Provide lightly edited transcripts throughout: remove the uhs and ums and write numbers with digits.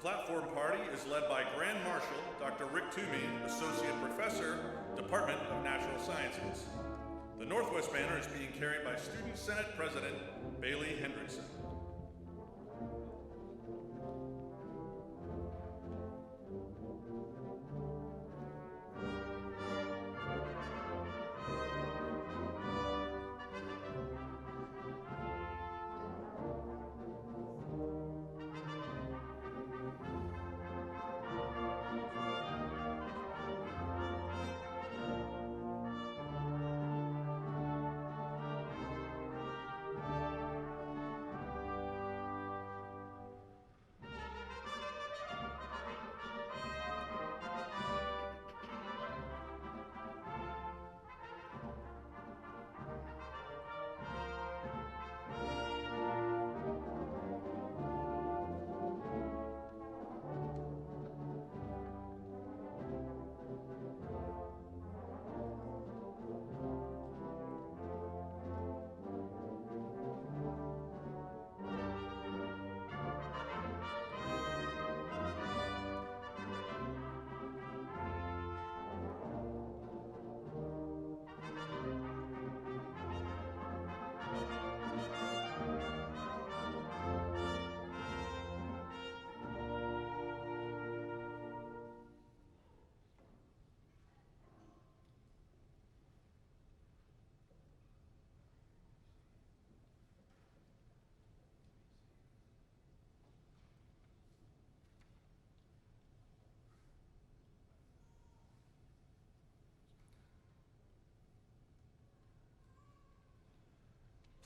platform party is led by Grand Marshal Dr. Rick Toomey, Associate Professor, Department of Natural Sciences. The Northwest banner is being carried by Student Senate President Bailey Hendrickson.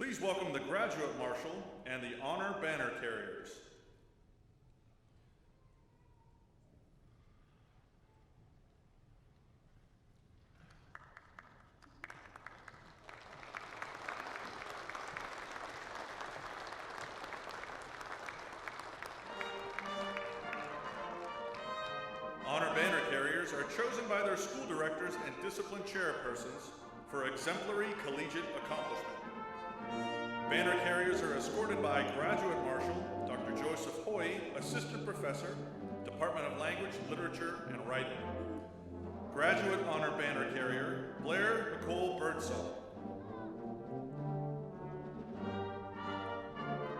Please welcome the Graduate Marshal and the Honor Banner Carriers. Honor Banner Carriers are chosen by their school directors and discipline chairpersons for exemplary collegiate accomplishment. Banner carriers are escorted by Graduate Marshal Dr. Joyce Hoy, Assistant Professor, Department of Language, Literature, and Writing. Graduate Honor Banner Carrier, Blair Nicole Birdsall.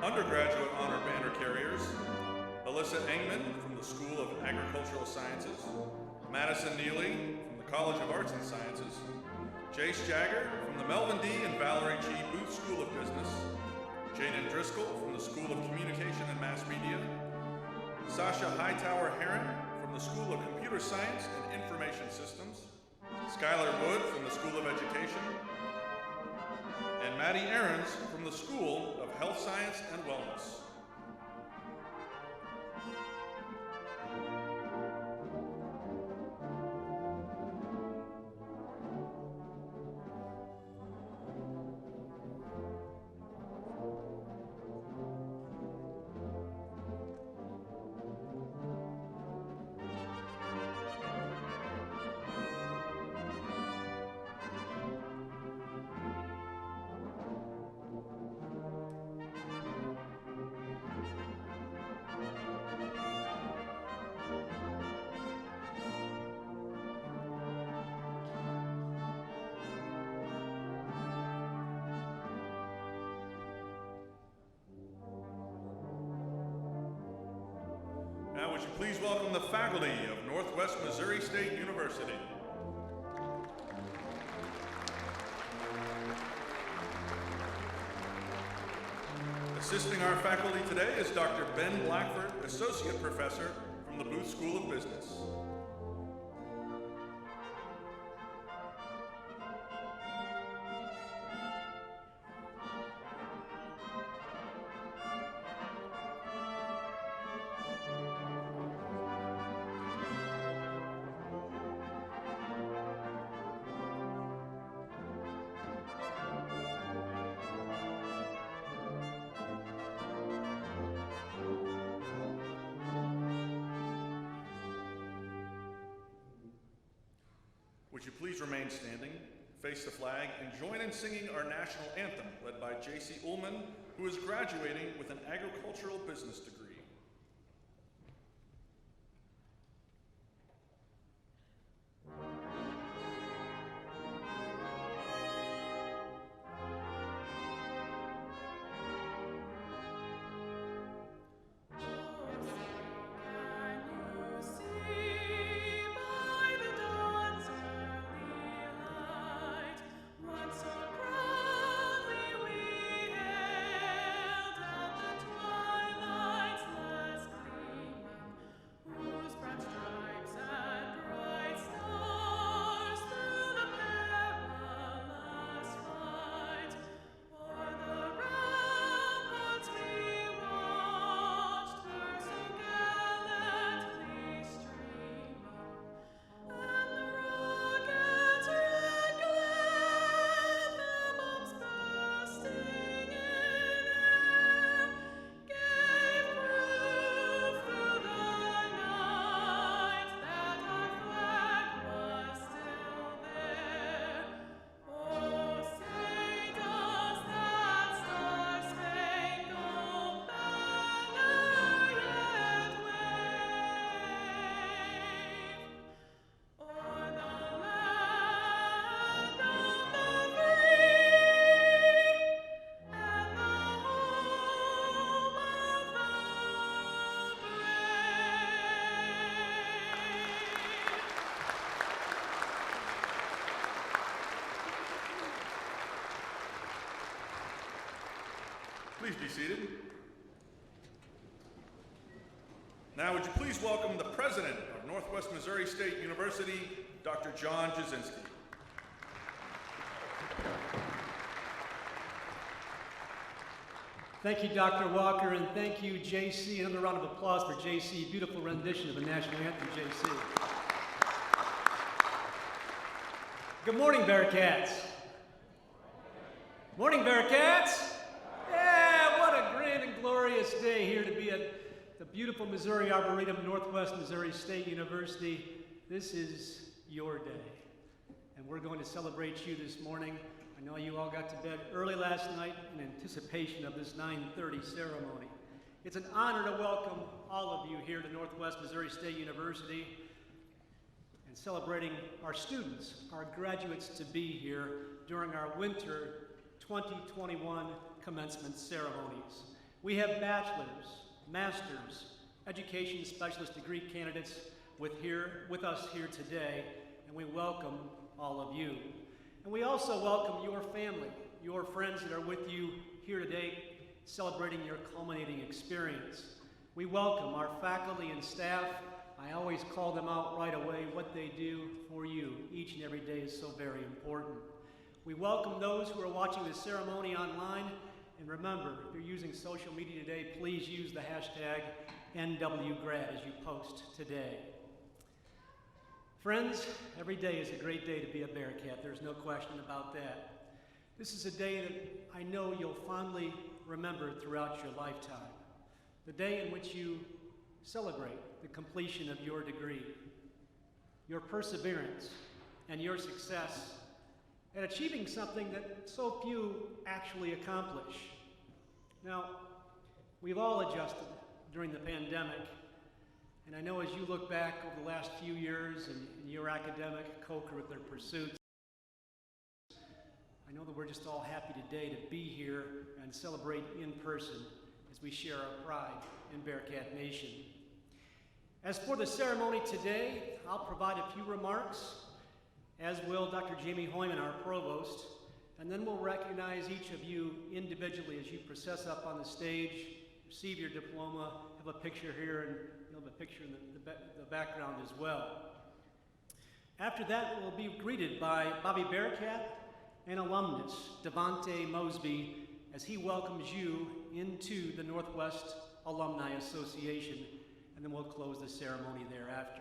Undergraduate Honor Banner Carriers, Alyssa Engman from the School of Agricultural Sciences, Madison Neely from the College of Arts and Sciences, Jace Jagger from the Melvin D. and Valerie G. Booth School of Business, Jaden Driscoll from the School of Communication and Mass Media, Sasha Hightower Herron from the School of Computer Science and Information Systems, Skylar Wood from the School of Education, and Maddie Ahrens from the School of Health Science and Wellness. Now would you please welcome the faculty of Northwest Missouri State University. Assisting our faculty today is Dr. Ben Blackford, Associate Professor from the Booth School of Business. Would you please remain standing, face the flag, and join in singing our national anthem, led by J.C. Ullman, who is graduating with an agricultural business degree. Please be seated. Now, would you please welcome the president of Northwest Missouri State University, Dr. John Jasinski. Thank you, Dr. Walker, and thank you, JC. Another round of applause for JC. Beautiful rendition of the national anthem, JC. Good morning, Bearcats. Morning, Bearcats. Yeah, what a grand and glorious day here to be at the beautiful Missouri Arboretum, Northwest Missouri State University. This is your day, and we're going to celebrate you this morning. I know you all got to bed early last night in anticipation of this 9:30 ceremony. It's an honor to welcome all of you here to Northwest Missouri State University and celebrating our students, our graduates to be here during our winter 2021 commencement ceremonies. We have bachelor's, master's, education specialist degree candidates with us here today, and we welcome all of you. And we also welcome your family, your friends that are with you here today, celebrating your culminating experience. We welcome our faculty and staff. I always call them out right away. What they do for you each and every day is so very important. We welcome those who are watching this ceremony online. And remember, if you're using social media today, please use the hashtag NWGrad as you post today. Friends, every day is a great day to be a Bearcat. There's no question about that. This is a day that I know you'll fondly remember throughout your lifetime. The day in which you celebrate the completion of your degree, your perseverance, and your success at achieving something that so few actually accomplish. Now, we've all adjusted during the pandemic. And I know as you look back over the last few years and your academic co-curricular pursuits, I know that we're just all happy today to be here and celebrate in person as we share our pride in Bearcat Nation. As for the ceremony today, I'll provide a few remarks, as will Dr. Jamie Hoyman, our provost, and then we'll recognize each of you individually as you process up on the stage, receive your diploma, have a picture here, and you'll have a picture in the background as well. After that, we'll be greeted by Bobby Bearcat and alumnus Devontae Mosby as he welcomes you into the Northwest Alumni Association, and then we'll close the ceremony thereafter.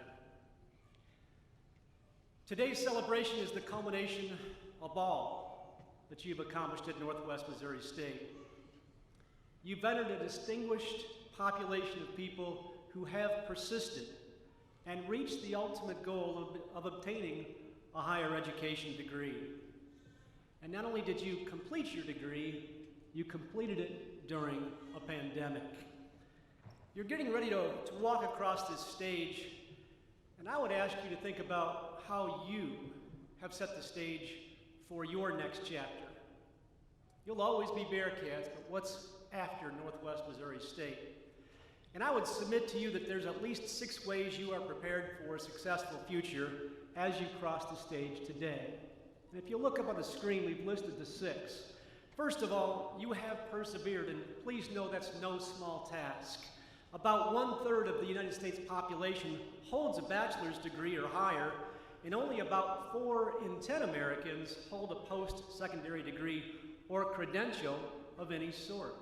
Today's celebration is the culmination of all that you've accomplished at Northwest Missouri State. You've entered a distinguished population of people who have persisted and reached the ultimate goal of obtaining a higher education degree. And not only did you complete your degree, you completed it during a pandemic. You're getting ready to walk across this stage, and I would ask you to think about how you have set the stage for your next chapter. You'll always be Bearcats, but what's after Northwest Missouri State? And I would submit to you that there's at least 6 ways you are prepared for a successful future as you cross the stage today. And if you look up on the screen, we've listed the 6. First of all, you have persevered, and please know that's no small task. About 1/3 of the United States population holds a bachelor's degree or higher, and only about 4 in 10 Americans hold a post-secondary degree or credential of any sort.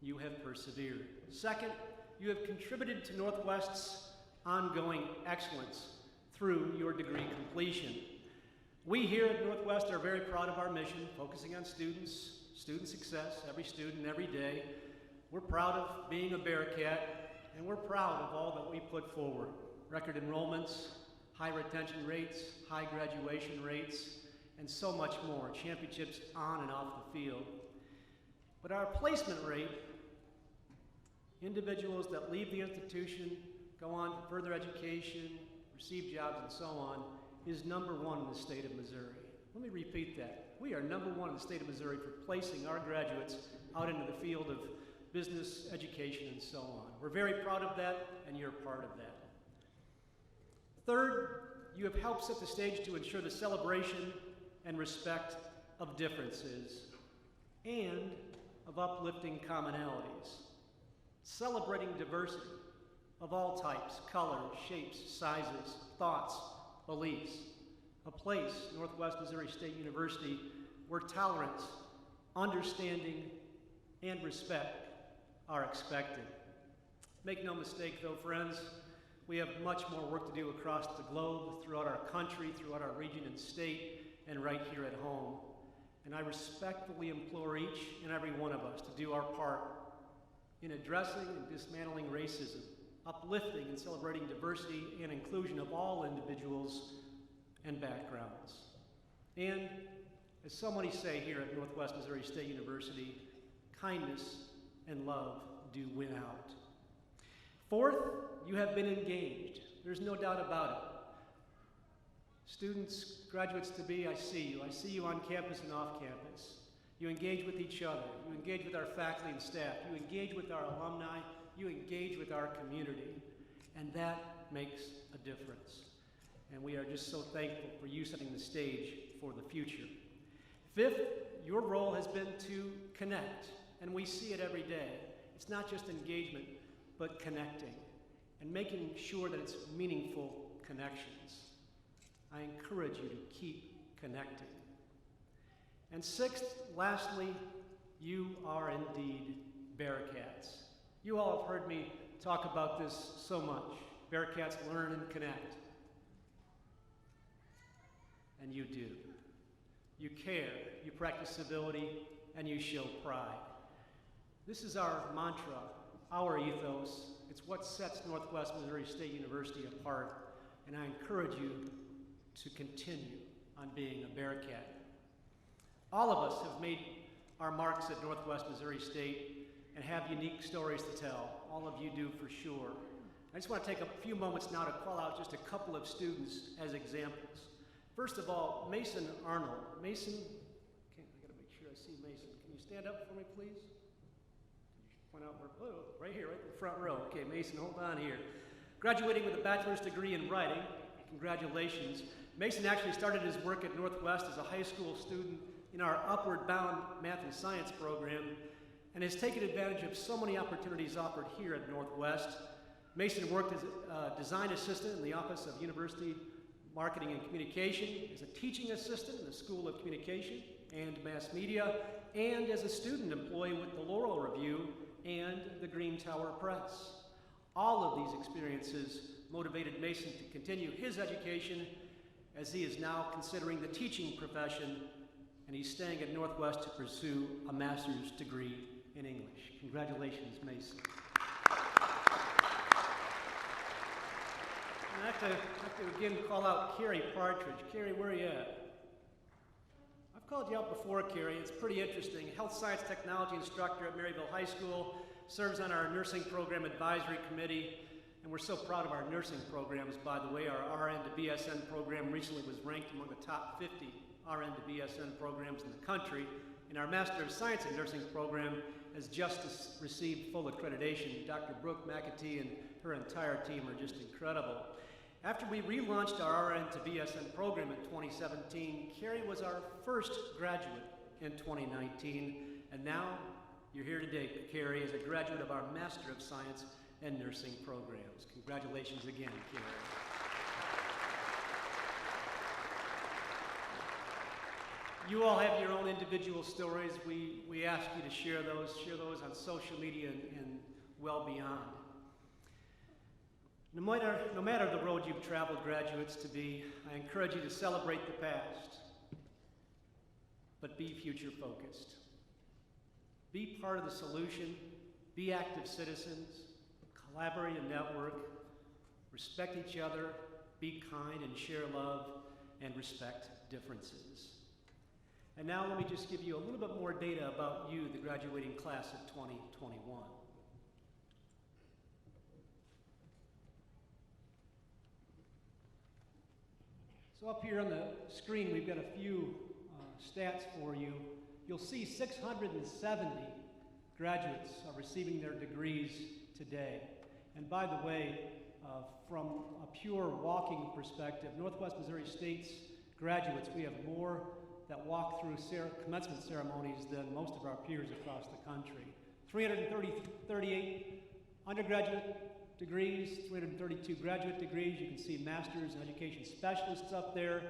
You have persevered. Second, you have contributed to Northwest's ongoing excellence through your degree completion. We here at Northwest are very proud of our mission, focusing on students, student success, every student, every day. We're proud of being a Bearcat, and we're proud of all that we put forward. Record enrollments, high retention rates, high graduation rates, and so much more, championships on and off the field. But our placement rate, individuals that leave the institution, go on to further education, receive jobs, and so on, is number 1 in the state of Missouri. Let me repeat that. We are number 1 in the state of Missouri for placing our graduates out into the field of business, education, and so on. We're very proud of that, and you're part of that. Third, you have helped set the stage to ensure the celebration and respect of differences. And of uplifting commonalities, celebrating diversity of all types, colors, shapes, sizes, thoughts, beliefs. A place, Northwest Missouri State University, where tolerance, understanding, and respect are expected. Make no mistake though, friends, we have much more work to do across the globe, throughout our country, throughout our region and state, and right here at home. And I respectfully implore each and every one of us to do our part in addressing and dismantling racism, uplifting and celebrating diversity and inclusion of all individuals and backgrounds. And as so many say here at Northwest Missouri State University, kindness and love do win out. Fourth, you have been engaged. There's no doubt about it. Students, graduates to be, I see you. I see you on campus and off campus. You engage with each other. You engage with our faculty and staff. You engage with our alumni. You engage with our community. And that makes a difference. And we are just so thankful for you setting the stage for the future. Fifth, your role has been to connect. And we see it every day. It's not just engagement, but connecting. And making sure that it's meaningful connections. I encourage you to keep connecting. And sixth, lastly, you are indeed BEARCATs. You all have heard me talk about this so much. BEARCATs learn and connect. And you do. You care, you practice civility, and you show pride. This is our mantra, our ethos. It's what sets Northwest Missouri State University apart, and I encourage you to continue on being a BEARCAT. All of us have made our marks at Northwest Missouri State and have unique stories to tell. All of you do for sure. I just want to take a few moments now to call out just a couple of students as examples. First of all, Mason Arnold. Mason, okay, I gotta make sure I see Mason. Can you stand up for me, please? Point out where, oh, right here, right in the front row. Okay, Mason, hold on here. Graduating with a bachelor's degree in writing, congratulations. Mason actually started his work at Northwest as a high school student in our Upward Bound Math and Science program, and has taken advantage of so many opportunities offered here at Northwest. Mason worked as a design assistant in the Office of University Marketing and Communication, as a teaching assistant in the School of Communication and Mass Media, and as a student employee with the Laurel Review and the Green Tower Press. All of these experiences motivated Mason to continue his education, as he is now considering the teaching profession, and he's staying at Northwest to pursue a master's degree in English. Congratulations, Mason. And I have to again call out Carrie Partridge. Carrie, where are you at? I've called you out before, Carrie. It's pretty interesting. Health Science Technology instructor at Maryville High School, serves on our nursing program advisory committee, and we're so proud of our nursing programs, by the way. Our RN to BSN program recently was ranked among the top 50 RN to BSN programs in the country, and our Master of Science in Nursing program has just received full accreditation. Dr. Brooke McAtee and her entire team are just incredible. After we relaunched our RN to BSN program in 2017, Carrie was our first graduate in 2019, and now you're here today, Carrie, as a graduate of our Master of Science and Nursing programs. Congratulations again, Carrie. You all have your own individual stories. We ask you to share those on social media and well beyond. No matter the road you've traveled, graduates to be, I encourage you to celebrate the past, but be future focused. Be part of the solution, be active citizens, collaborate and network, respect each other, be kind and share love, and respect differences. And now let me just give you a little bit more data about you, the graduating class of 2021. So up here on the screen, we've got a few stats for you. You'll see 670 graduates are receiving their degrees today. And by the way, from a pure walking perspective, Northwest Missouri State's graduates, we have more that walk through commencement ceremonies than most of our peers across the country. 338 undergraduate degrees, 332 graduate degrees. You can see Masters in Education Specialists up there.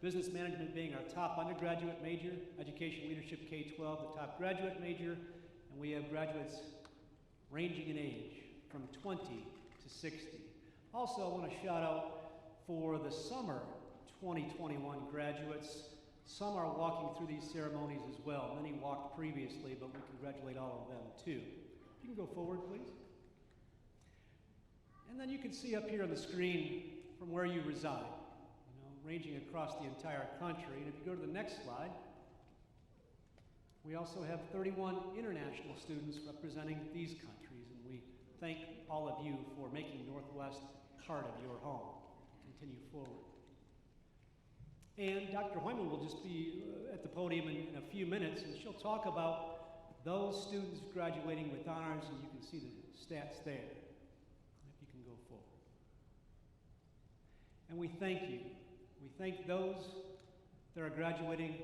Business Management being our top undergraduate major. Education Leadership K-12, the top graduate major. And we have graduates ranging in age from 20 to 60. Also, I want to shout out for the summer 2021 graduates. Some are walking through these ceremonies as well. Many walked previously, but we congratulate all of them too. You can go forward, please. And then you can see up here on the screen from where you reside, ranging across the entire country. And if you go to the next slide, we also have 31 international students representing these countries, and we thank all of you for making Northwest part of your home. Continue forward. And Dr. Hoyman will just be at the podium in a few minutes, and she'll talk about those students graduating with honors, and you can see the stats there, if you can go forward. And we thank you. We thank those that are graduating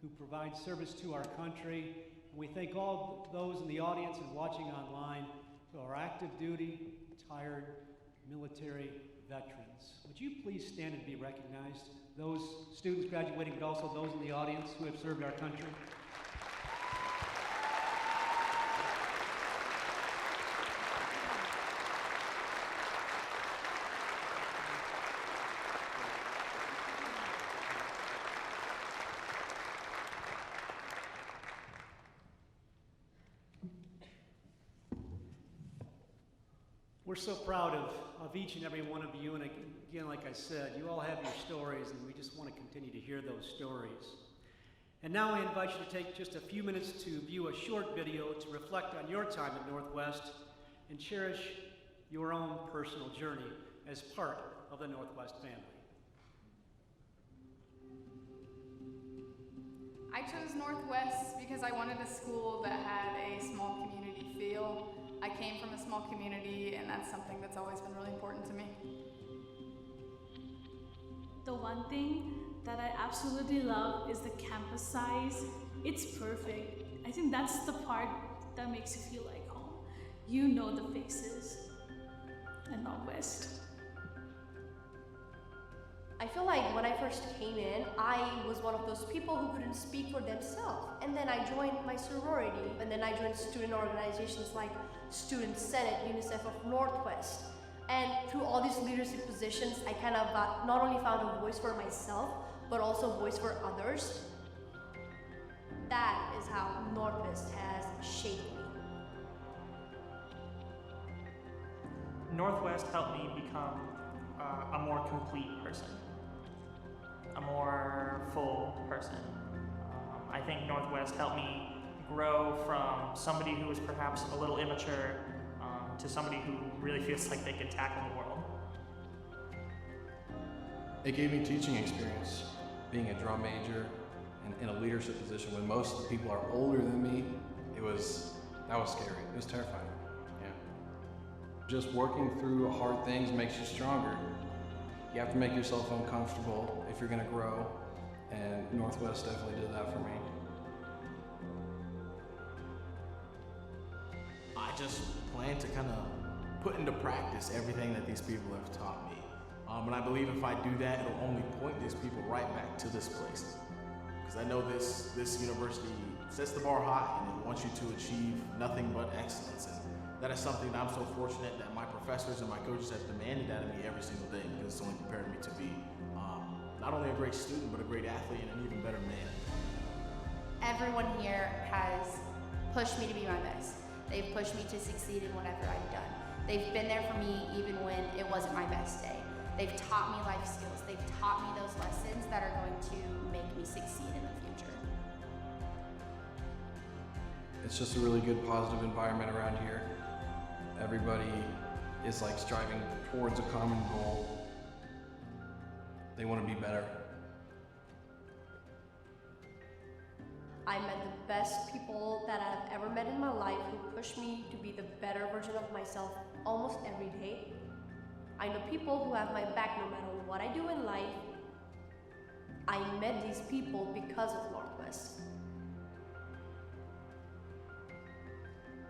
who provide service to our country, and we thank all those in the audience and watching online who are active duty, retired, military veterans. Would you please stand and be recognized? Those students graduating, but also those in the audience who have served our country. We're so proud of each and every one of you, and again, like I said, you all have your stories, and we just want to continue to hear those stories. And now I invite you to take just a few minutes to view a short video to reflect on your time at Northwest and cherish your own personal journey as part of the Northwest family. I chose Northwest because I wanted a school that had a small community feel. I came from a small community, and that's something that's always been really important to me. The one thing that I absolutely love is the campus size. It's perfect. I think that's the part that makes you feel like home. You know the faces at Northwest. I feel like when I first came in, I was one of those people who couldn't speak for themselves. And then I joined my sorority, and then I joined student organizations like Student Senate, UNICEF of Northwest. And through all these leadership positions, I kind of not only found a voice for myself, but also a voice for others. That is how Northwest has shaped me. Northwest helped me become a more complete person, a more full person. I think Northwest helped me grow from somebody who was perhaps a little immature to somebody who really feels like they can tackle the world. It gave me teaching experience, being a drum major and in a leadership position when most people are older than me. That was scary. It was terrifying. Yeah. Just working through hard things makes you stronger. You have to make yourself uncomfortable if you're going to grow, and Northwest definitely did that for me. I just plan to kind of put into practice everything that these people have taught me. And I believe if I do that, it'll only point these people right back to this place. Because I know this university sets the bar high and it wants you to achieve nothing but excellence. And that is something that I'm so fortunate that my professors and my coaches have demanded out of me every single day, because it's only prepared me to be not only a great student, but a great athlete and an even better man. Everyone here has pushed me to be my best. They've pushed me to succeed in whatever I've done. They've been there for me even when it wasn't my best day. They've taught me life skills. They've taught me those lessons that are going to make me succeed in the future. It's just a really good, positive environment around here. Everybody is like striving towards a common goal. They want to be better. I met the best people that I've ever met in my life who push me to be the better version of myself almost every day. I know people who have my back no matter what I do in life. I met these people because of Northwest.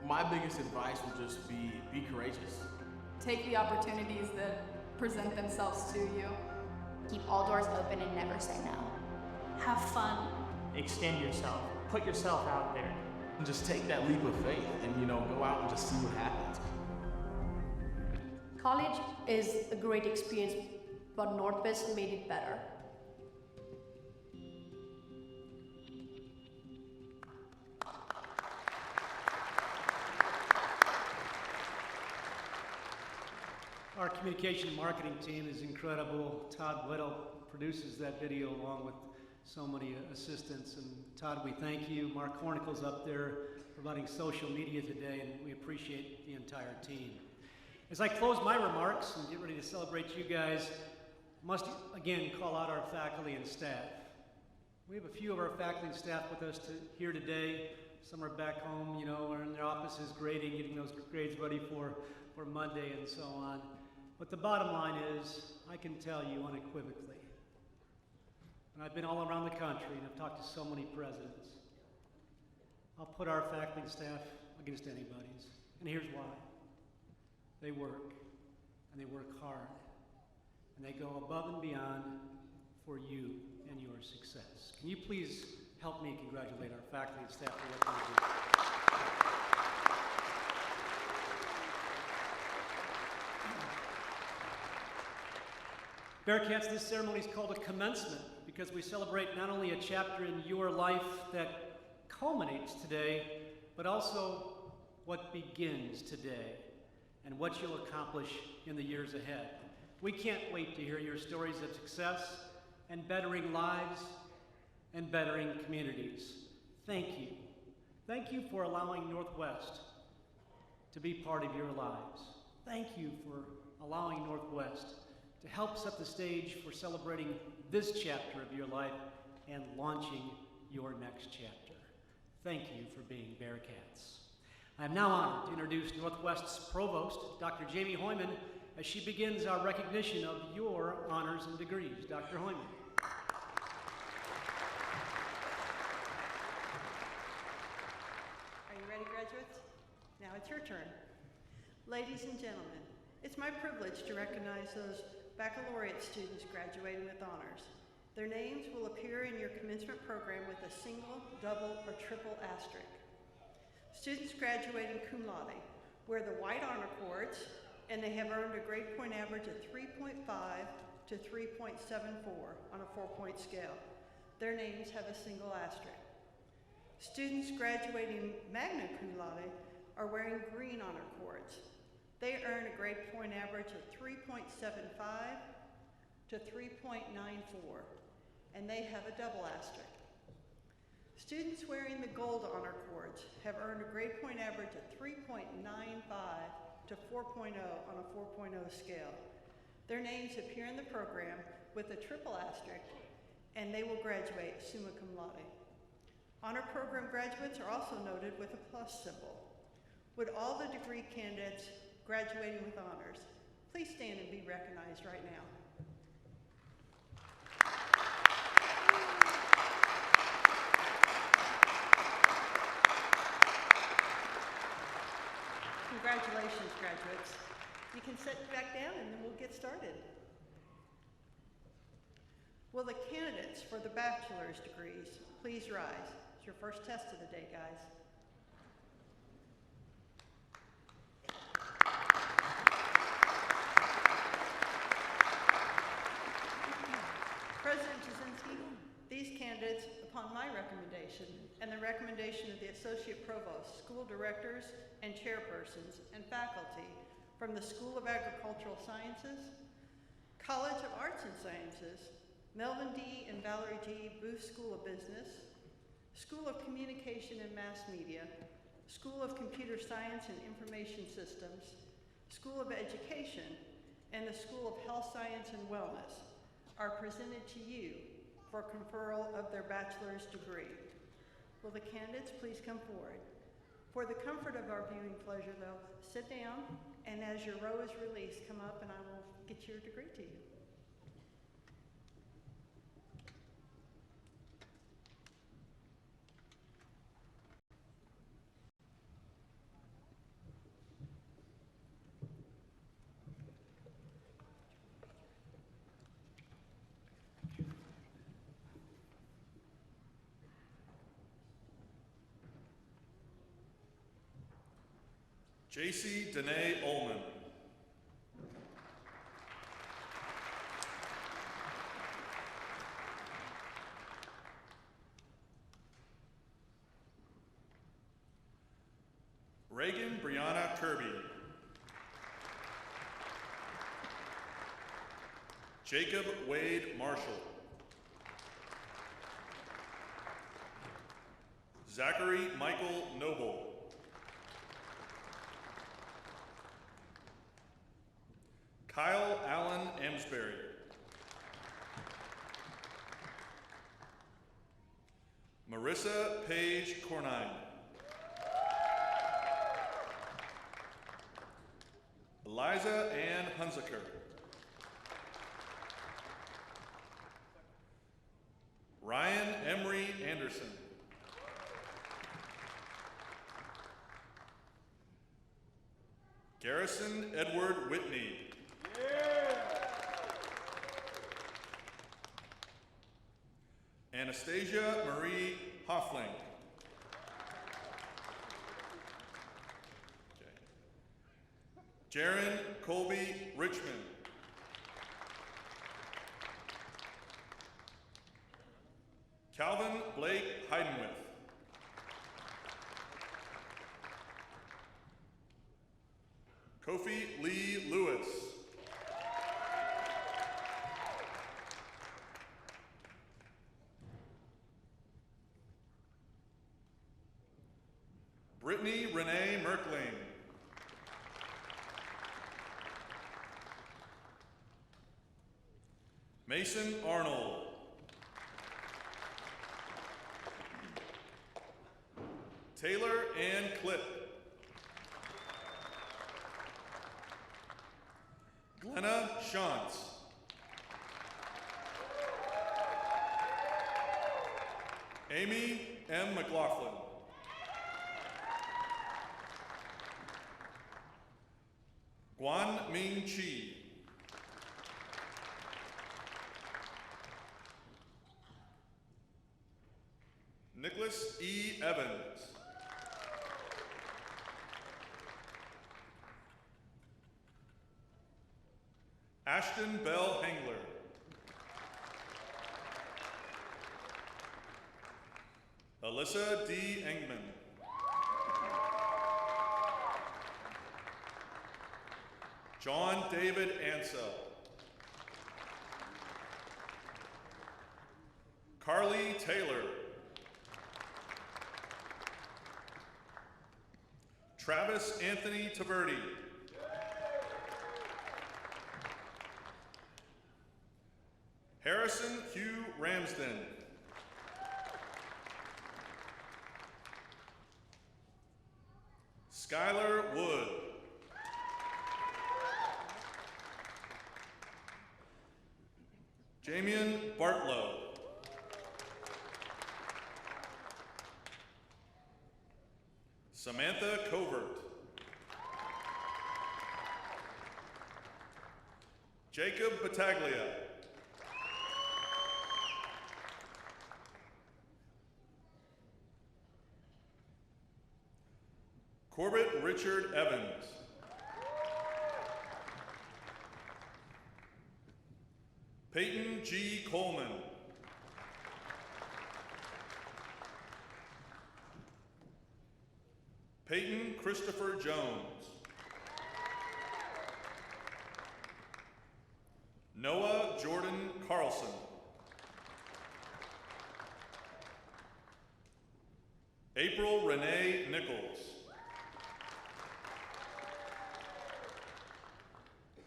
My biggest advice would just be courageous. Take the opportunities that present themselves to you. Keep all doors open and never say no. Have fun. Extend yourself. Put yourself out there. And just take that leap of faith and, go out and just see what happens. College is a great experience, but Northwest made it better. Our communication and marketing team is incredible. Todd Whittle produces that video along with so many assistants. And Todd, we thank you. Mark Hornickel's up there providing social media today, and we appreciate the entire team. As I close my remarks and get ready to celebrate you guys, I must again call out our faculty and staff. We have a few of our faculty and staff with us here today. Some are back home, or in their offices grading, getting those grades ready for Monday and so on. But the bottom line is, I can tell you unequivocally, and I've been all around the country and I've talked to so many presidents, I'll put our faculty and staff against anybody's. And here's why. They work, and they work hard, and they go above and beyond for you and your success. Can you please help me congratulate our faculty and staff for what they do? Bearcats, this ceremony is called a commencement because we celebrate not only a chapter in your life that culminates today, but also what begins today and what you'll accomplish in the years ahead. We can't wait to hear your stories of success and bettering lives and bettering communities. Thank you. Thank you for allowing Northwest to be part of your lives. Thank you for allowing Northwest to help set the stage for celebrating this chapter of your life and launching your next chapter. Thank you for being Bearcats. I am now honored to introduce Northwest's Provost, Dr. Jamie Hoyman, as she begins our recognition of your honors and degrees. Dr. Hoyman. Are you ready, graduates? Now it's your turn. Ladies and gentlemen, it's my privilege to recognize those baccalaureate students graduating with honors. Their names will appear in your commencement program with a single, double, or triple asterisk. Students graduating cum laude wear the white honor cords, and they have earned a grade point average of 3.5 to 3.74 on a 4-point scale. Their names have a single asterisk. Students graduating magna cum laude are wearing green honor cords. They earn a grade point average of 3.75 to 3.94, and they have a double asterisk. Students wearing the gold honor cords have earned a grade point average of 3.95 to 4.0 on a 4.0 scale. Their names appear in the program with a triple asterisk, and they will graduate summa cum laude. Honor program graduates are also noted with a plus symbol. Would all the degree candidates graduating with honors please stand and be recognized right now? Congratulations, graduates. You can sit back down and then we'll get started. Will the candidates for the bachelor's degrees please rise? It's your first test of the day, guys. President Jasinski, these candidates, upon my recommendation and the recommendation of the Associate Provost, school directors and chairpersons and faculty from the School of Agricultural Sciences, College of Arts and Sciences, Melvin D. and Valerie G. Booth School of Business, School of Communication and Mass Media, School of Computer Science and Information Systems, School of Education, and the School of Health Science and Wellness are presented to you for conferral of their bachelor's degree. Will the candidates please come forward? For the comfort of our viewing pleasure, though, sit down, and as your row is released, come up and I will get your degree to you. JC Danae Ullman. Reagan Brianna Kirby. Jacob Wade Marshall. Zachary Michael Noble. Kyle Allen Amsbury. Marissa Paige Cornine. Eliza Ann Hunziker. Ryan Emery Anderson. Garrison Edward Whitney. Anastasia Marie Hoffling. Jaron Colby Richmond. Calvin Blake Heidenwith. Kofi Lee Lewis. Brittany Renee Merkling. Mason Arnold. Taylor Ann Clipp. Glenna Shantz. Amy M. McLaughlin. Guan Ming Chi. Nicholas E. Evans. Ashton Bell Hengler. Alyssa D. Engman. John David Ansell. Carly Taylor. Travis Anthony Taverdi. Harrison Hugh Ramsden. Skylar Wood. Jamian Bartlow. Samantha Covert. Jacob Battaglia. Corbett Richard Evans. Peyton G. Coleman. Peyton Christopher Jones. Noah Jordan Carlson. April Renee Nichols.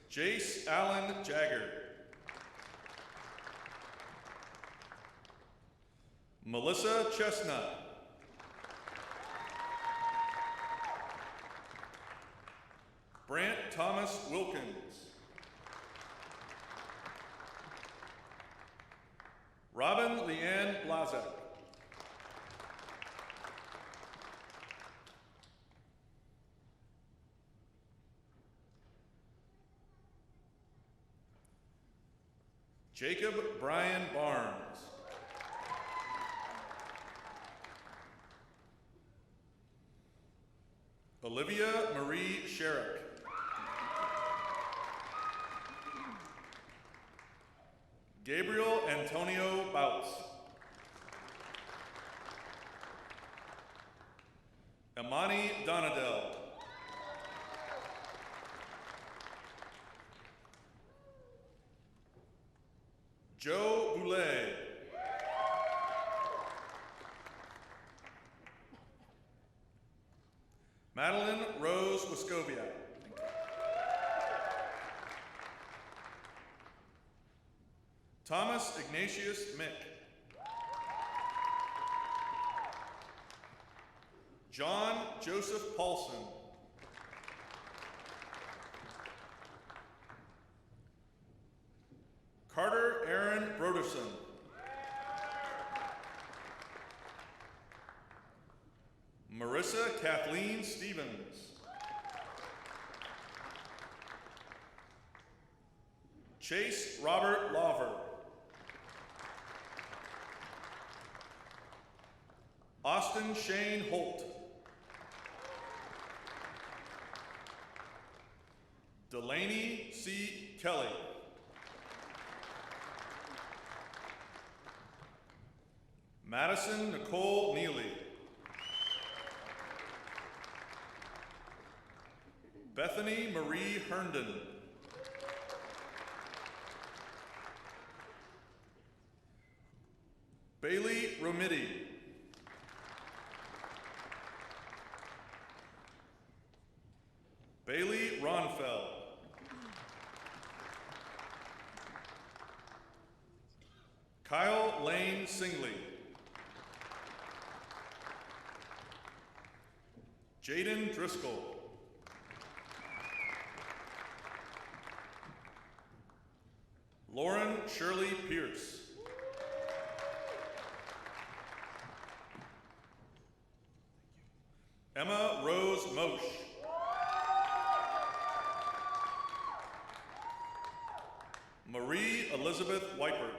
Jace Allen Jagger. Melissa Chestnut. Brant Thomas Wilkins. Robin Leanne Blazek. Jacob Brian Barnes. Olivia Marie Sherrick. Gabriel Antonio Bouts. Imani Donadell. Joe Boulay. Madeline Rose Wiscoviak. Thomas Ignatius Mick. John Joseph Paulson. Carter Aaron Broderson. Marissa Kathleen Stevens. Chase Robert Lawver. Austin Shane Holt. Delaney C. Kelly. Madison Nicole Neely. Bethany Marie Herndon. Bailey Romiti. Bailey Ronfeld. Kyle Lane Singley. Jaden Driscoll. Lauren Shirley Pierce. Emma Rose Mosch. Marie Elizabeth Weipert.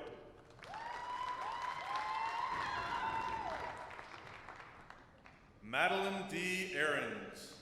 Madeline D. Ahrens.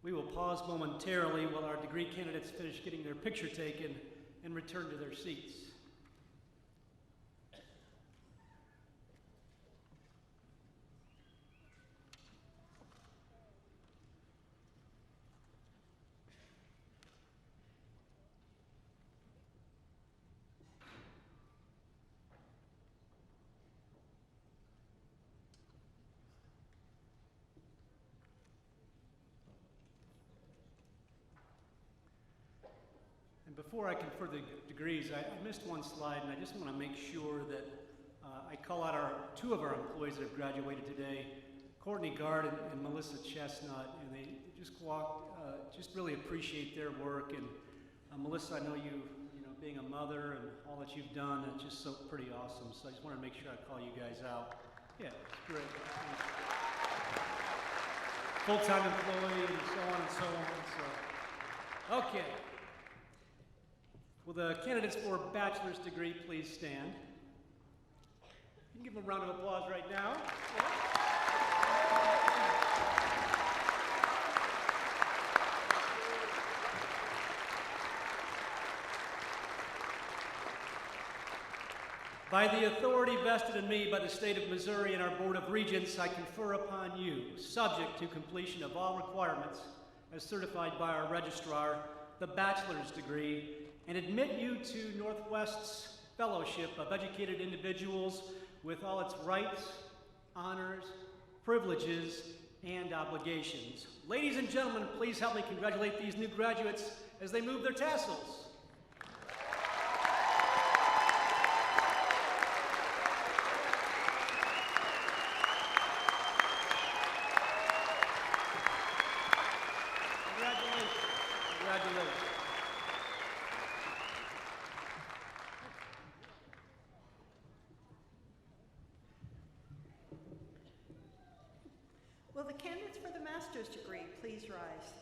We will pause momentarily while our degree candidates finish getting their picture taken and return to their seats. Before I confer the degrees, I missed one slide, and I just want to make sure that I call out two of our employees that have graduated today, Courtney Gard and Melissa Chestnut, and they just really appreciate their work. And Melissa, I know you being a mother and all that you've done, it's just so pretty awesome. So I just want to make sure I call you guys out. Yeah, it's great. Full-time employee and so on and so on. So, okay. Will the candidates for bachelor's degree please stand? You can give them a round of applause right now. Yeah. By the authority vested in me by the state of Missouri and our Board of Regents, I confer upon you, subject to completion of all requirements as certified by our registrar, the bachelor's degree, and admit you to Northwest's fellowship of educated individuals with all its rights, honors, privileges, and obligations. Ladies and gentlemen, please help me congratulate these new graduates as they move their tassels. Will the candidates for the master's degree please rise?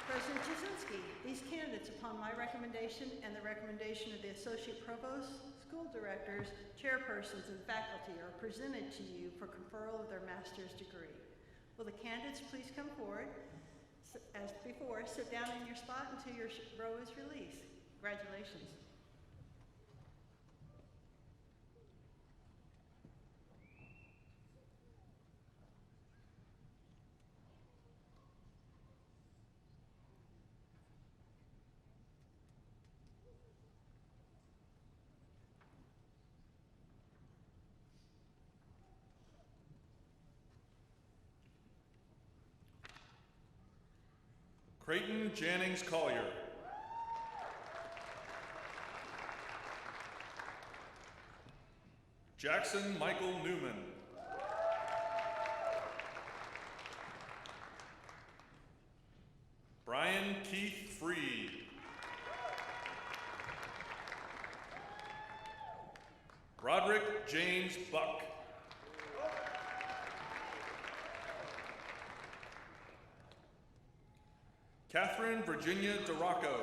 President Jasinski, these candidates, upon my recommendation and the recommendation of the Associate Provosts, School Directors, Chairpersons, and faculty are presented to you for conferral of their master's degree. Will the candidates please come forward? As before, sit down in your spot until your row is released. Congratulations. Creighton Jannings Collier. Jackson Michael Newman. Brian Keith Freed. Broderick James Buck. Catherine Virginia DeRocco.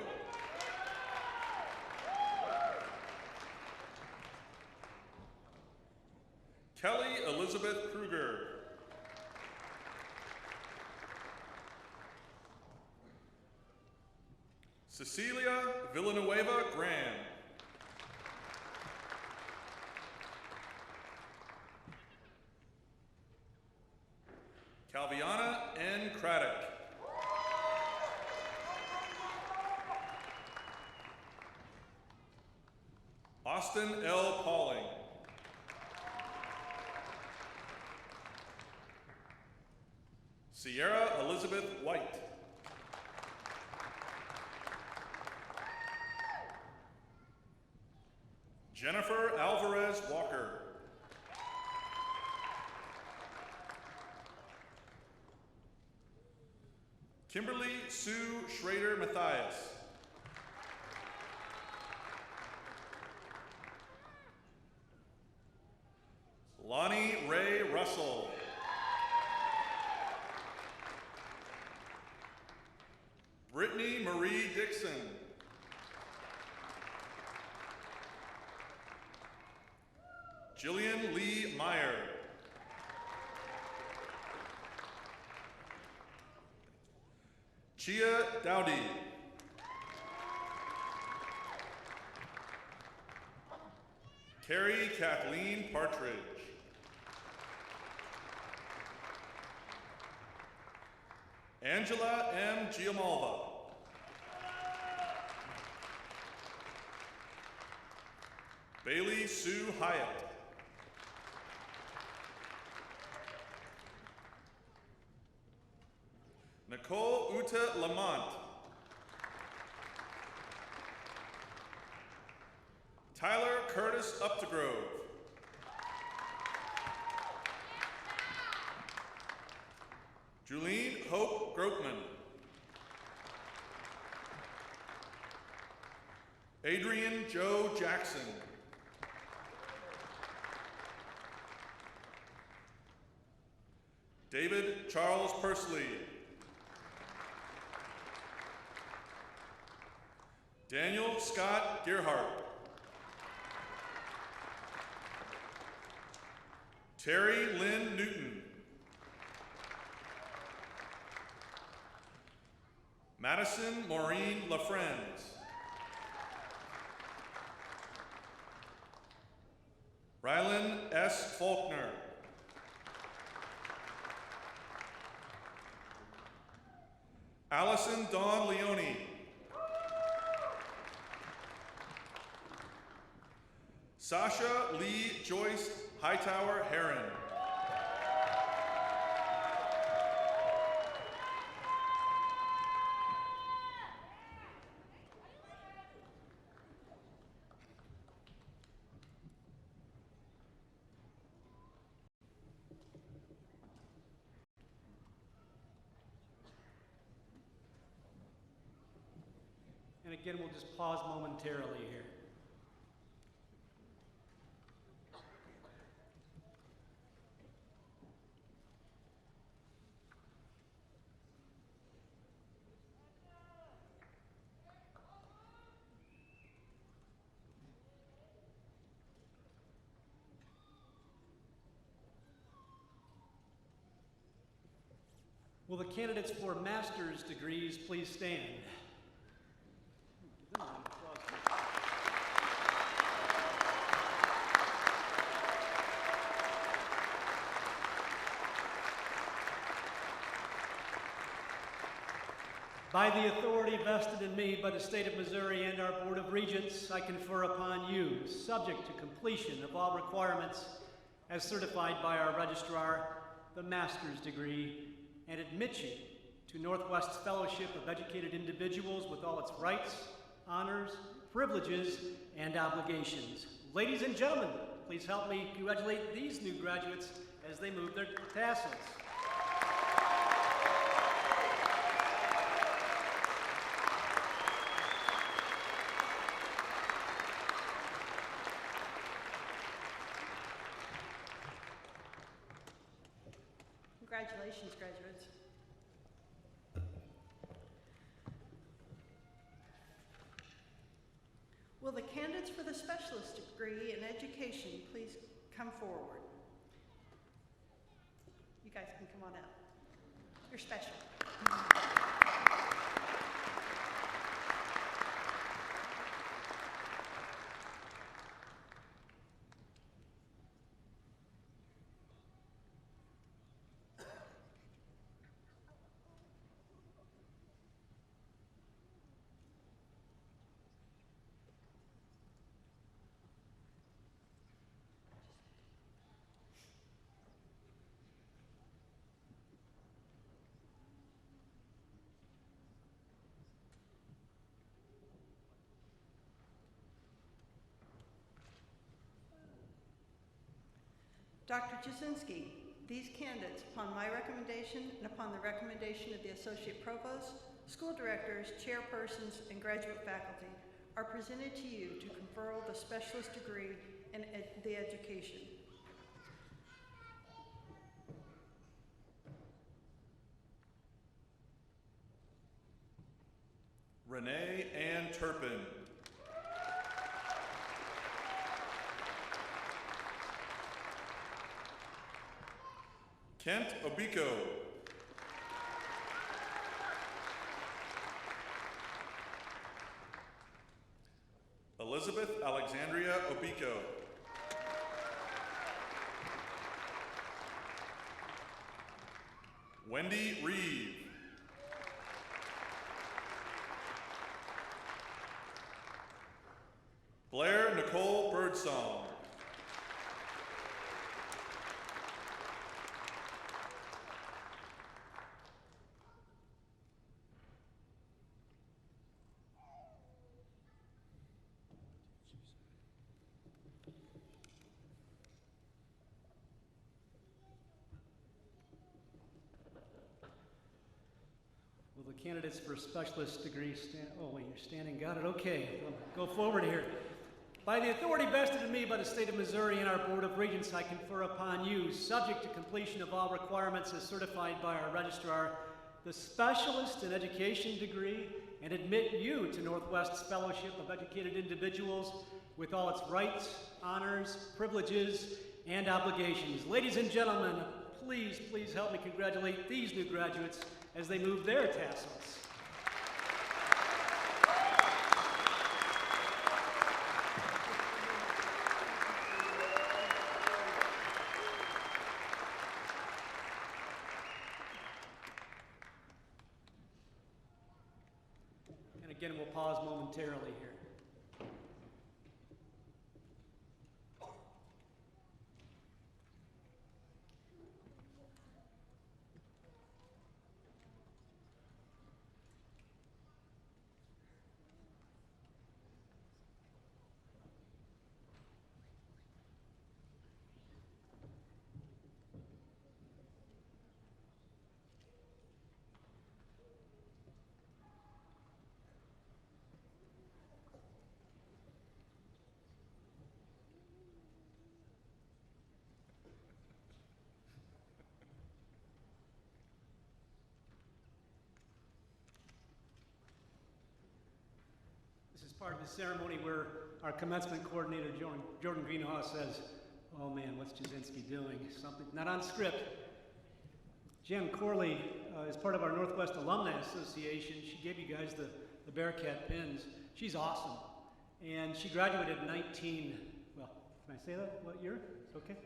Kelly Elizabeth Kruger. Cecilia Villanueva Graham. Calviana N. Craddock. Austin L. Pauling. Sierra Elizabeth White. Jennifer Alvarez Walker. Kimberly Sue Schrader Mathias. Lonnie Ray Russell. Brittany Marie Dixon. Jillian Lee Meyer. Chia Dowdy. Terri Kathleen Partridge. Angela M. Giamalva. Bailey Sue Hyatt. Nicole Uta Lamont. Tyler Curtis Updegrove. Julene Hope Gropeman. Adrian Joe Jackson. David Charles Persley. Daniel Scott Gerhardt. Terri Lynn Newton. Madison Maureen LaFrenz. Rylan S. Faulkner. Allison Dawn Leone. Sasha Lee Joyce Hightower Herron. again, we'll just pause momentarily here. Will the candidates for master's degrees please stand? By the authority vested in me by the state of Missouri and our Board of Regents, I confer upon you, subject to completion of all requirements as certified by our registrar, the master's degree, and admit you to Northwest's Fellowship of Educated Individuals with all its rights, honors, privileges, and obligations. Ladies and gentlemen, please help me congratulate these new graduates as they move their tassels. Congratulations, graduates. Will the candidates for the specialist degree in education please come forward? You guys can come on out. You're special. Dr. Jasinski, these candidates, upon my recommendation and upon the recommendation of the Associate Provost, school directors, chairpersons, and graduate faculty, are presented to you to confer the specialist degree in the education. Renee Ann Turpin. Kent Obiko. Elizabeth Alexandria Obiko. Wendy Reeve. Blair Nicole Birdsong. Will the candidates for specialist degree stand? Oh, wait, you're standing. Got it. Okay. Well, go forward here. By the authority vested in me by the state of Missouri and our Board of Regents, I confer upon you, subject to completion of all requirements as certified by our registrar, the specialist in education degree, and admit you to Northwest's Fellowship of Educated Individuals with all its rights, honors, privileges, and obligations. Ladies and gentlemen, please help me congratulate these new graduates as they move their tassels. And again, we'll pause momentarily here. part of the ceremony where our commencement coordinator, Jordan Greenhouse, says, "Oh man, what's Jasinski doing? Something not on script." Jan Corley is part of our Northwest Alumni Association. She gave you guys the BEARCAT pins. She's awesome. And she graduated in can I say that? What year? It's okay?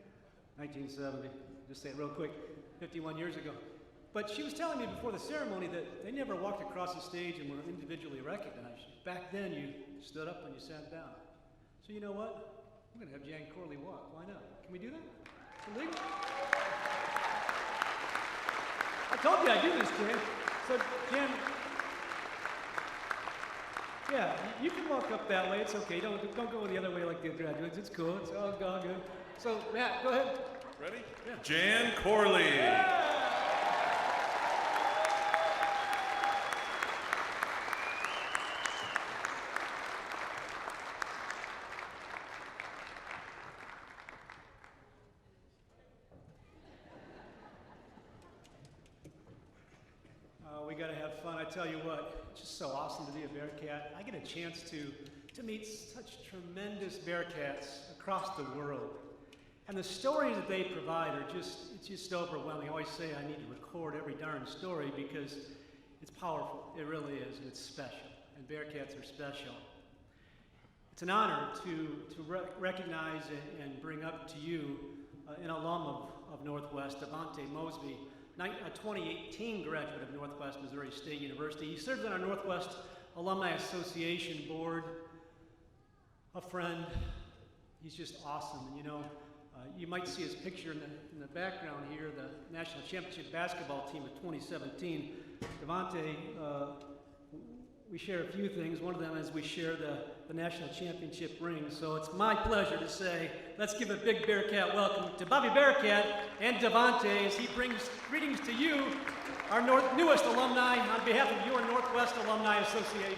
1970. Just say it real quick. 51 years ago. But she was telling me before the ceremony that they never walked across the stage and were individually recognized. Back then, you stood up when you sat down. So you know what? I'm going to have Jan Corley walk. Why not? Can we do that? Is it legal? I told you I'd do this, Jan. So, Jan, yeah, you can walk up that way. It's okay. Don't go the other way like the graduates. It's cool. It's all good. So, Matt, go ahead. Ready? Yeah. Jan Corley. Yeah. We got to have fun. I tell you what, it's just so awesome to be a BEARCAT. I get a chance to meet such tremendous BEARCATs across the world. And the stories that they provide are it's just overwhelming. I always say I need to record every darn story because it's powerful. It really is, and it's special. And BEARCATs are special. It's an honor to recognize and bring up to you an alum of Northwest, Devontae Mosby, a 2018 graduate of Northwest Missouri State University. He serves on our Northwest Alumni Association board, a friend. He's just awesome. And you know, you might see his picture in the background here, the National Championship basketball team of 2017. Devontae, we share a few things. One of them is we share the National Championship ring. So it's my pleasure to say, let's give a big BEARCAT welcome to Bobby BEARCAT and Devontae as he brings greetings to you, our newest alumni, on behalf of your Northwest Alumni Association.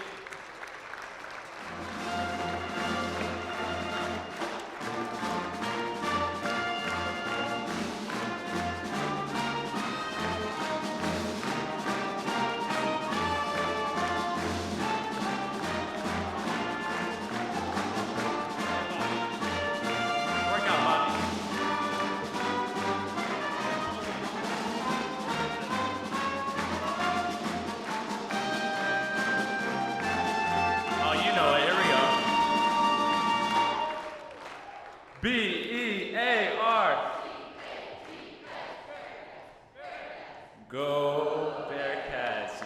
B-E-A-R. Go BEARCATs.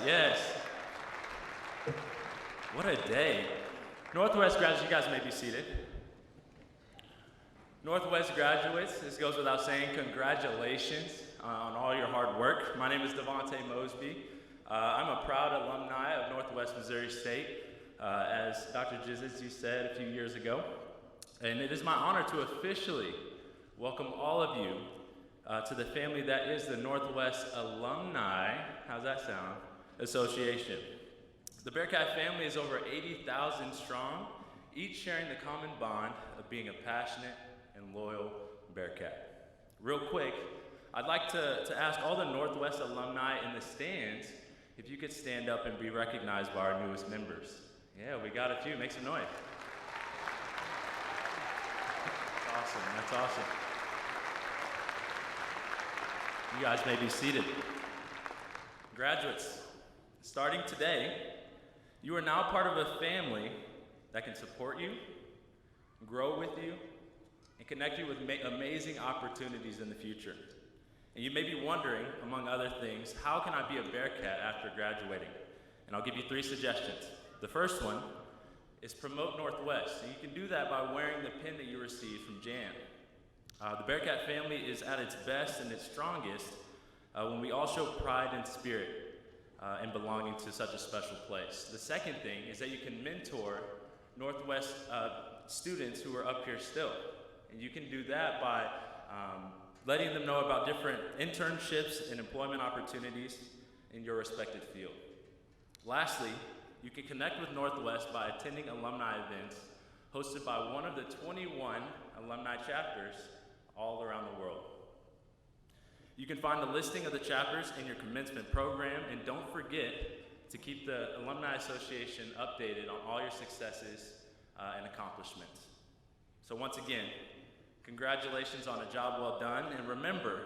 Yes. What a day. Northwest graduates, you guys may be seated. Northwest graduates, this goes without saying, congratulations on all your hard work. My name is Devontae Mosby. I'm a proud alumni of Northwest Missouri State, as Dr. Jasinski said a few years ago. And it is my honor to officially welcome all of you to the family that is the Northwest Alumni, how's that sound, Association. The BEARCAT family is over 80,000 strong, each sharing the common bond of being a passionate and loyal BEARCAT. Real quick, I'd like to ask all the Northwest alumni in the stands if you could stand up and be recognized by our newest members. Yeah, we got a few, make some noise. That's awesome. You guys may be seated. Graduates, starting today, you are now part of a family that can support you, grow with you, and connect you with amazing opportunities in the future. And you may be wondering, among other things, how can I be a BEARCAT after graduating? And I'll give you 3 suggestions. The first one is promote Northwest. And you can do that by wearing the pin that you received from Jan. The BEARCAT family is at its best and its strongest when we all show pride and spirit in belonging to such a special place. The second thing is that you can mentor Northwest students who are up here still. And you can do that by letting them know about different internships and employment opportunities in your respective field. Lastly, you can connect with Northwest by attending alumni events hosted by one of the 21 alumni chapters all around the world. You can find the listing of the chapters in your commencement program, and don't forget to keep the Alumni Association updated on all your successes and accomplishments. So once again, congratulations on a job well done, and remember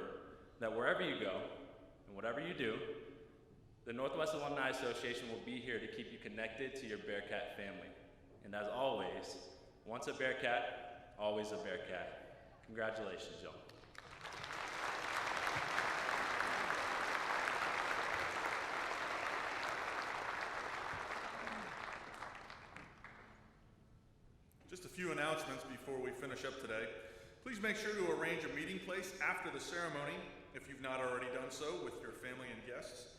that wherever you go and whatever you do, the Northwest Alumni Association will be here to keep you connected to your BEARCAT family. And as always, once a BEARCAT, always a BEARCAT. Congratulations, y'all. Just a few announcements before we finish up today. Please make sure to arrange a meeting place after the ceremony, if you've not already done so, with your family and guests.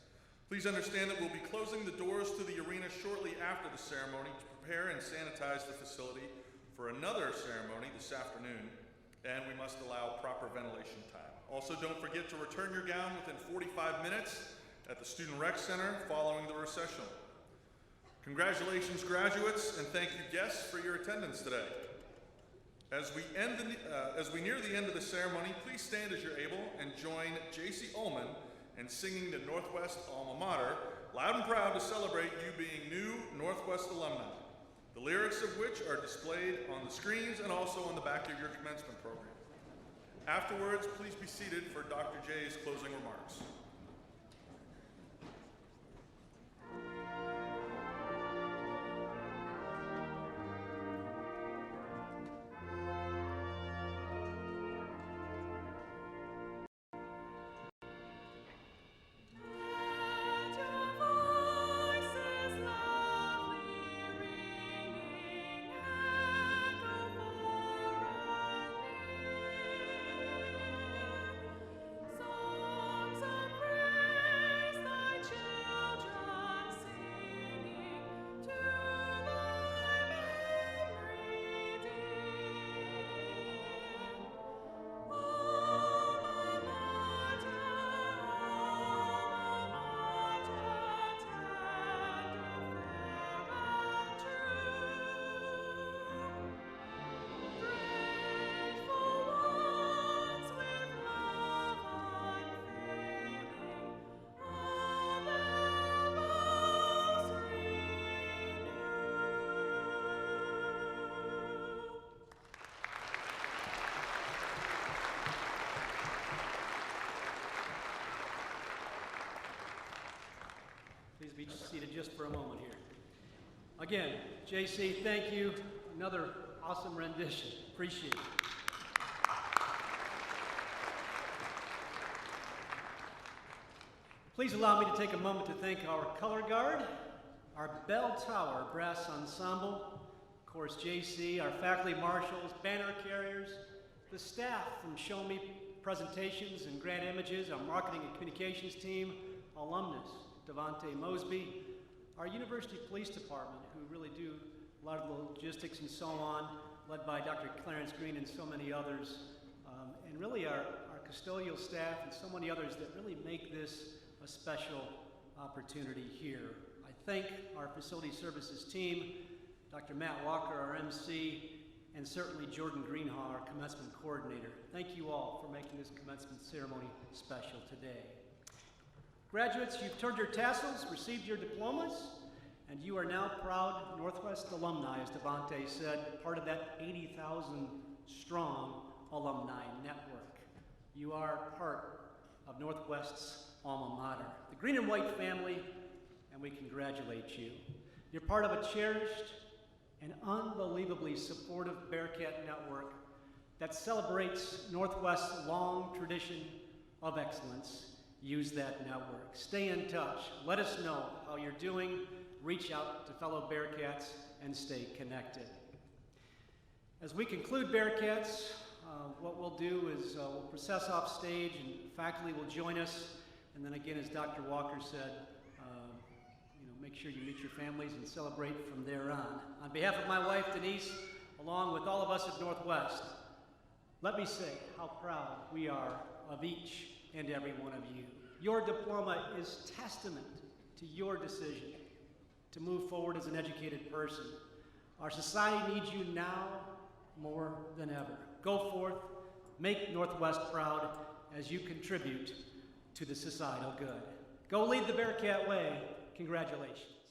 Please understand that we'll be closing the doors to the arena shortly after the ceremony to prepare and sanitize the facility for another ceremony this afternoon, and we must allow proper ventilation time. Also, don't forget to return your gown within 45 minutes at the Student Rec Center following the recessional. Congratulations, graduates, and thank you, guests, for your attendance today. As we near the end of the ceremony, please stand as you're able and join J.C. Ullman in singing the Northwest Alma Mater, loud and proud to celebrate you being new Northwest alumni, the lyrics of which are displayed on the screens and also on the back of your commencement program. Afterwards, please be seated for Dr. J's closing remarks. Please be seated just for a moment here. Again, JC, thank you. Another awesome rendition. Appreciate it. Please allow me to take a moment to thank our color guard, our bell tower brass ensemble, of course JC, our faculty marshals, banner carriers, the staff from Show Me Presentations and Grant Images, our marketing and communications team, alumnus, Devontae Mosby, our University Police Department, who really do a lot of the logistics and so on, led by Dr. Clarence Green and so many others, and really our custodial staff and so many others that really make this a special opportunity here. I thank our facility services team, Dr. Matt Walker, our MC, and certainly Jordan Greenhaw, our commencement coordinator. Thank you all for making this commencement ceremony special today. Graduates, you've turned your tassels, received your diplomas, and you are now proud Northwest alumni, as Devontae said, part of that 80,000 strong alumni network. You are part of Northwest's alma mater, the green and white family, and we congratulate you. You're part of a cherished and unbelievably supportive BEARCAT network that celebrates Northwest's long tradition of excellence. Use that network. Stay in touch. Let us know how you're doing. Reach out to fellow BEARCATs and stay connected. As we conclude BEARCATs, what we'll do is we'll process off stage and faculty will join us. And then again, as Dr. Walker said, make sure you meet your families and celebrate from there on. On behalf of my wife, Denise, along with all of us at Northwest, let me say how proud we are of each and every one of you. Your diploma is testament to your decision to move forward as an educated person. Our society needs you now more than ever. Go forth, make Northwest proud as you contribute to the societal good. Go lead the BEARCAT way. Congratulations.